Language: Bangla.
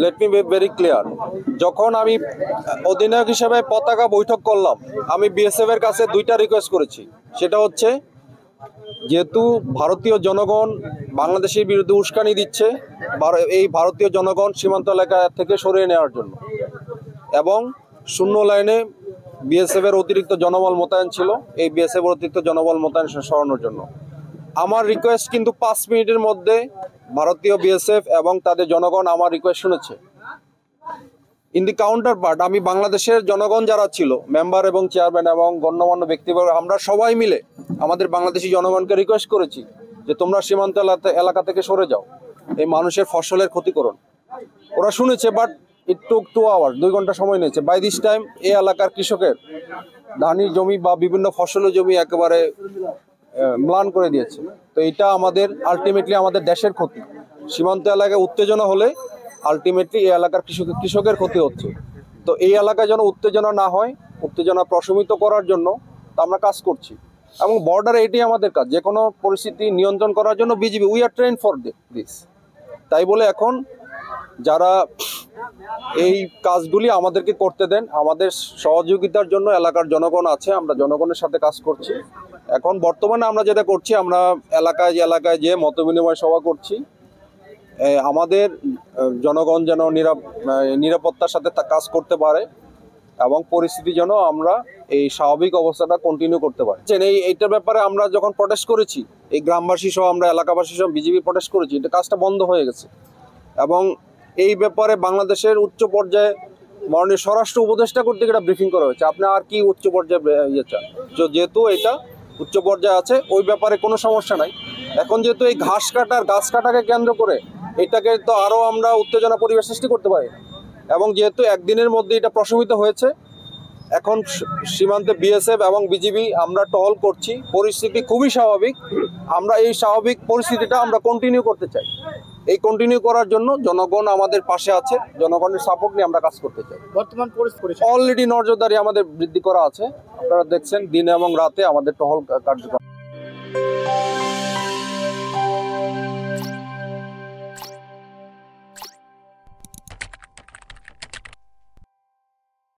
Let me be very clear. যখন আমি অধিনায়ক হিসেবে পতাকা বৈঠক করলাম, আমি বিএসএফ এর কাছে দুইটা রিকোয়েস্ট করেছি। সেটা হচ্ছে, যেহেতু ভারতীয় জনগণ বাংলাদেশের বিরুদ্ধে উস্কানি দিচ্ছে, এই ভারতীয় জনগণ সীমান্ত এলাকা থেকে সরিয়ে নেওয়ার জন্য, এবং শূন্য লাইনে বিএসএফ এর অতিরিক্ত জনবল মোতায়েন ছিল, এই বিএসএফ এর অতিরিক্ত জনবল মোতায়েন সরানোর জন্য আমার রিকোয়েস্ট কিন্তু 5 মিনিটের মধ্যে ভারতীয় বিএসএফ এবং তাদের জনগণ আমার রিকোয়েস্ট শুনেছে। ইন দি কাউন্টার পার্ট, আমি বাংলাদেশের জনগণ যারা ছিল, মেম্বার এবং চেয়ারম্যান এবং গণ্যমান্য ব্যক্তিবর্গ, আমরা সবাই মিলে আমাদের বাংলাদেশি জনগণকে রিকোয়েস্ট করেছি যে তোমরা সীমান্ত এলাকা থেকে সরে যাও, এই মানুষের ফসলের ক্ষতিকরণ। ওরা শুনেছে, বাট ইট টুক 2 আওয়ার, 2 ঘন্টা সময় নিয়েছে। বাই দিস টাইম এই এলাকার কৃষকের ধানের জমি বা বিভিন্ন ফসলের জমি একেবারে ম্লান করে দিয়েছে। তো এটা আমাদের আলটিমেটলি আমাদের দেশের ক্ষতি। সীমান্ত এলাকায় উত্তেজনা হলে আলটিমেটলি এই এলাকার কৃষকের ক্ষতি হচ্ছে। তো এই এলাকায় যেন উত্তেজনা না হয়, উত্তেজনা প্রশমিত করার জন্য তা আমরা কাজ করছি। এবং বর্ডারে এটাই আমাদের কাজ, যে কোনো পরিস্থিতি নিয়ন্ত্রণ করার জন্য BGB, we are train for this. তাই বলে এখন যারা এই কাজগুলি আমাদেরকে করতে দেন, আমাদের সহযোগিতার জন্য এলাকার জনগণ আছে, আমরা জনগণের সাথে কাজ করছি। এখন বর্তমানে আমরা যেটা করছি, আমরা এলাকায় যে মত বিনিময় সভা করছি, আমাদের জনগণ যেন নিরাপত্তার সাথে কাজ করতে পারে এবং পরিস্থিতি যেন আমরা এই স্বাভাবিক অবস্থাটা কন্টিনিউ করতে পারি। এইটার ব্যাপারে আমরা যখন প্রটেস্ট করেছি, এই গ্রামবাসী সহ আমরা এলাকাবাসী সহ বিজিবি প্রটেস্ট করেছি, এটা কাজটা বন্ধ হয়ে গেছে। এবং এই ব্যাপারে বাংলাদেশের উচ্চ পর্যায়ে মাননীয় স্বরাষ্ট্র উপদেষ্টা কর্তৃক এটা ব্রিফিং করা হয়েছে। আপনি আর কি উচ্চ পর্যায়ে চান? যেহেতু এটা উচ্চ পর্যায়ে আছে, ওই ব্যাপারে কোনো সমস্যা নাই। এখন যেহেতু এই গাছ কাটাকে কেন্দ্র করে এটাকে তো আরও আমরা উত্তেজনা পরিবেশ সৃষ্টি করতে পারি, এবং যেহেতু একদিনের মধ্যে এটা প্রশমিত হয়েছে, এখন সীমান্তে বিএসএফ এবং বিজিবি আমরা টহল করছি। পরিস্থিতি খুবই স্বাভাবিক। আমরা এই স্বাভাবিক পরিস্থিতিটা আমরা কন্টিনিউ করতে চাই। এই কন্টিনিউ করার জন্য জনগণ আমাদের পাশে আছে, জনগণের সাপোর্ট নিয়ে আমরা কাজ করতে চাই। বর্তমান পরিস্থিতি অলরেডি নজরদারি আমাদের বৃদ্ধি করা আছে, আপনারা দেখছেন দিনে এবং রাতে আমাদের টহল কার্যক্রম